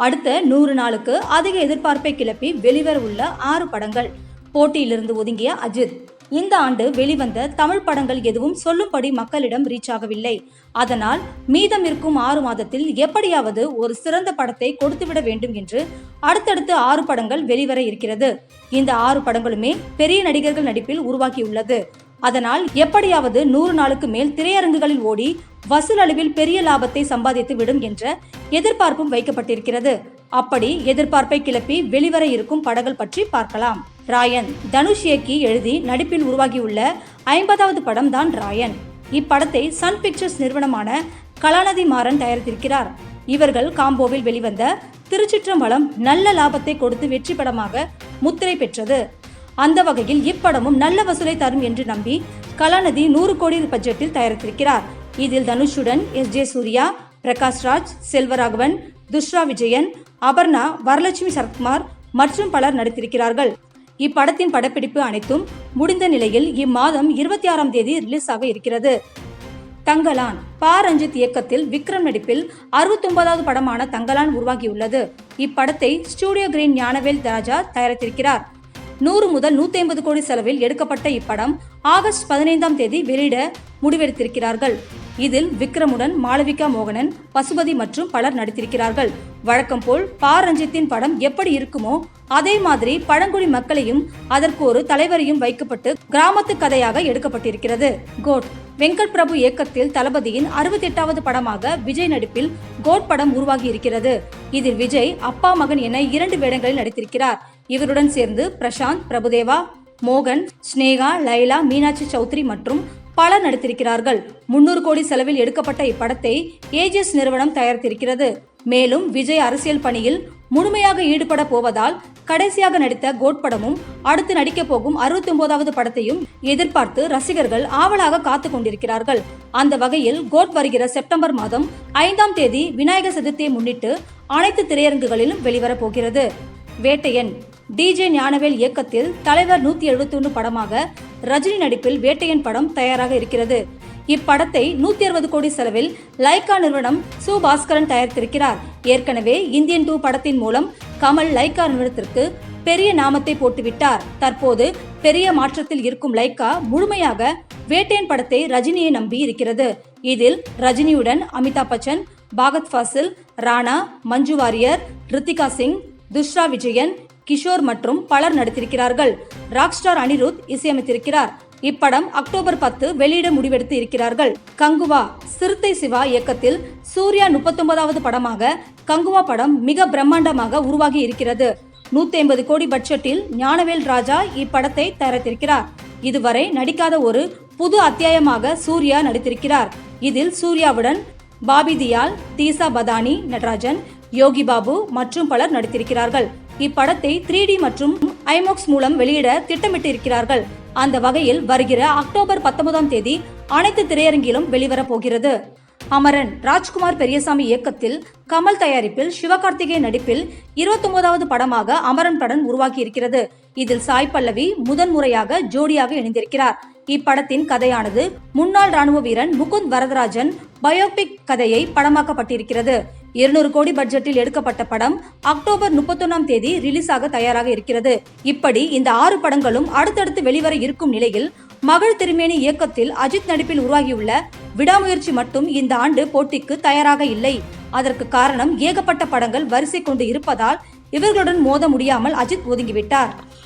அடுத்த 100 நாளுக்கு அதிக எதிர்பார்ப்பை கிளப்பி வெளிவர உள்ள 6 படங்கள். போட்டியிலிருந்து ஒதுங்கிய அஜித். இந்த ஆண்டு வெளிவந்த தமிழ் படங்கள் எதுவும் சொல்லும்படி மக்களிடம் ரீச் ஆகவில்லை. அதனால் மீதம் இருக்கும் 6 மாதத்தில் எப்படியாவது ஒரு சிறந்த படத்தை கொடுத்துவிட வேண்டும் என்று அடுத்தடுத்து 6 படங்கள் வெளிவர இருக்கிறது. இந்த 6 படங்களுமே பெரிய நடிகர்கள் நடிப்பில் உருவாக்கியுள்ளது. அதனால் எப்படியாவது 100 நாளுக்கு மேல் திரையரங்குகளில் ஓடி வசூல் அளவில் பெரிய லாபத்தை சம்பாதித்து விடும் என்ற எதிர்பார்ப்பும் வைக்கப்பட்டிருக்கிறது. அப்படி எதிர்பார்ப்பை கிளப்பி வெளிவர இருக்கும் படங்கள் பற்றி பார்க்கலாம். ராயன். தனுஷ் இயக்கி எழுதி நடிப்பில் உருவாகியுள்ள 50வது படம் தான் ராயன். இப்படத்தை சன் பிக்சர்ஸ் நிறுவனமான கலாநிதி மாறன் தயாரித்திருக்கிறார். இவர்கள் காம்போவில் வெளிவந்த திருச்சிற்றம்பலம் நல்ல லாபத்தை கொடுத்து வெற்றி படமாக முத்திரை பெற்றது. அந்த வகையில் இப்படமும் நல்ல வசூலை தரும் என்று நம்பி கலாநிதி 100 கோடி பட்ஜெட்டில் தயாரித்திருக்கிறார். இதில் தனுஷுடன் எஸ்.ஜே. சூர்யா, பிரகாஷ் ராஜ், செல்வராகவன், துஷ்ரா விஜயன், அபர்ணா, வரலட்சுமி சரத்குமார் மற்றும் பலர் நடித்திருக்கிறார்கள். இப்படத்தின் படப்பிடிப்பு அனைத்தும் முடிந்த நிலையில் இம்மாதம் 26ஆம் தேதி ரிலீஸ் ஆக இருக்கிறது. தங்கலான். ரஞ்சித் இயக்கத்தில் விக்ரம் நடிப்பில் 69வது படமான தங்கலான் உருவாகியுள்ளது. இப்படத்தை ஸ்டூடியோ கிரீன் ஞானவேல் ராஜா தயாரித்திருக்கிறார். 100 முதல் 150 கோடி செலவில் எடுக்கப்பட்ட இப்படம் ஆகஸ்ட் 15ஆம் தேதி வெளியிட முடிவெடுத்திருக்கிறார்கள். இதில் விக்ரமுடன் மாளவிகா மோகனன், பசுபதி மற்றும் பலர் நடித்திருக்கிறார்கள். வழக்கம் போல் ரஞ்சித்தின் படம் எப்படி இருக்குமோ அதே மாதிரி பழங்குடி மக்களையும் அதற்கு ஒரு தலைவரையும் வைக்கப்பட்டு கிராமத்து கதையாக எடுக்கப்பட்டிருக்கிறது. கோட். வெங்கட் பிரபு இயக்கத்தில் தளபதியின் 68வது படமாக விஜய் நடிப்பில் கோட் படம் உருவாகி இருக்கிறது. இதில் விஜய் அப்பா மகன் என 2 வேடங்களில் நடித்திருக்கிறார். இவருடன் சேர்ந்து பிரசாந்த், பிரபுதேவா, மோகன், ஸ்னேகா, லைலா, மீனாட்சி சௌத்ரி மற்றும் பலர் நடித்திருக்கிறார்கள். 300 கோடி செலவில் எடுக்கப்பட்ட இப்படத்தை ஏஜிஎஸ் நிறுவனம் தயாரித்திருக்கிறது. மேலும் விஜய் அரசியல் பணியில் முழுமையாக ஈடுபட போவதால் கடைசியாக நடித்த கோட் படமும் அடுத்து நடிக்க போகும் 69வது படத்தையும் எதிர்பார்த்து ரசிகர்கள் ஆவலாக காத்து கொண்டிருக்கிறார்கள். அந்த வகையில் கோட் வருகிற செப்டம்பர் மாதம் 5ஆம் தேதி விநாயகர் சதுர்த்தியை முன்னிட்டு அனைத்து திரையரங்குகளிலும் வெளிவர போகிறது. வேட்டையன். டி.ஜே. ஞானவேல் இயக்கத்தில் தலைவர் 171 படமாக ரஜினி நடிப்பில் வேட்டையன் படம் தயாராக இருக்கிறது. இப்படத்தை 160 கோடி செலவில் லைகா நிறுவனம் சு பாஸ்கரன் தயாரித்திருக்கிறார். ஏற்கனவே இந்தியன் 2 படத்தின் மூலம் கமல் லைகா நிறுவனத்திற்கு பெரிய நாமத்தை போட்டுவிட்டார். தற்போது பெரிய மாற்றத்தில் இருக்கும் லைகா முழுமையாக வேட்டையன் படத்தை ரஜினியை நம்பி இருக்கிறது. இதில் ரஜினியுடன் அமிதாப் பச்சன், பாகத் ஃபாசில், ராணா, மஞ்சு வாரியர், ரித்திகா சிங், துஷ்ரா விஜயன், கிஷோர் மற்றும் பலர் நடித்திருக்கிறார்கள். ராக் ஸ்டார் அனிருத் இசையமைத்திருக்கிறார். இப்படம் அக்டோபர் 10 வெளியிட முடிவெடுத்து இருக்கிறார்கள். கங்குவா. சிறுத்தை சிவா இயக்கத்தில் சூர்யா 39வது படமாக கங்குவா படம் மிக பிரம்மாண்டமாக உருவாகி இருக்கிறது. 150 கோடி பட்ஜெட்டில் ஞானவேல் ராஜா இப்படத்தை தயாரித்திருக்கிறார். இதுவரை நடிக்காத ஒரு புது அத்தியாயமாக சூர்யா நடித்திருக்கிறார். இதில் சூர்யாவுடன் பாபி தியால், தீசா பதானி, நடராஜன், யோகி பாபு மற்றும் பலர் நடித்திருக்கிறார்கள். இப்படத்தை 3D மற்றும் ஐமோக்ஸ் மூலம் வெளியிட திட்டமிட்டு இருக்கிறார்கள். அந்த வகையில் வருகிற அக்டோபர் 19ஆம் தேதி அனைத்து திரையரங்கிலும் வெளிவர போகிறது. அமரன். ராஜ்குமார் பெரியசாமி இயக்கத்தில் கமல் தயாரிப்பில் சிவகார்த்திகேயன் நடிப்பில் 29வது படமாக அமரன் படம் உருவாகி இருக்கிறது. இதில் சாய் பல்லவி முதன்முறையாக ஜோடியாக இணைந்திருக்கிறார். இப்படத்தின் கதையானது முன்னாள் ராணுவ வீரன் முகுந்த் வரதராஜன் பயோபிக் கதையை படமாக்கப்பட்டிருக்கிறது. 200 கோடி பட்ஜெட்டில் எடுக்கப்பட்ட படம் அக்டோபர் 31ஆம் தேதி ரிலீஸ் ஆக தயாராக இருக்கிறது. இப்படி இந்த 6 படங்களும் அடுத்தடுத்து வெளிவர இருக்கும் நிலையில் மகள் திருமேனி இயக்கத்தில் அஜித் நடிப்பில் உருவாகியுள்ள விடாமுயற்சி மட்டும் இந்த ஆண்டு போட்டிக்கு தயாராக இல்லை. அதற்கு காரணம் ஏகப்பட்ட படங்கள் வரிசை கொண்டு இருப்பதால் இவர்களுடன் மோத முடியாமல் அஜித் ஒதுங்கிவிட்டார்.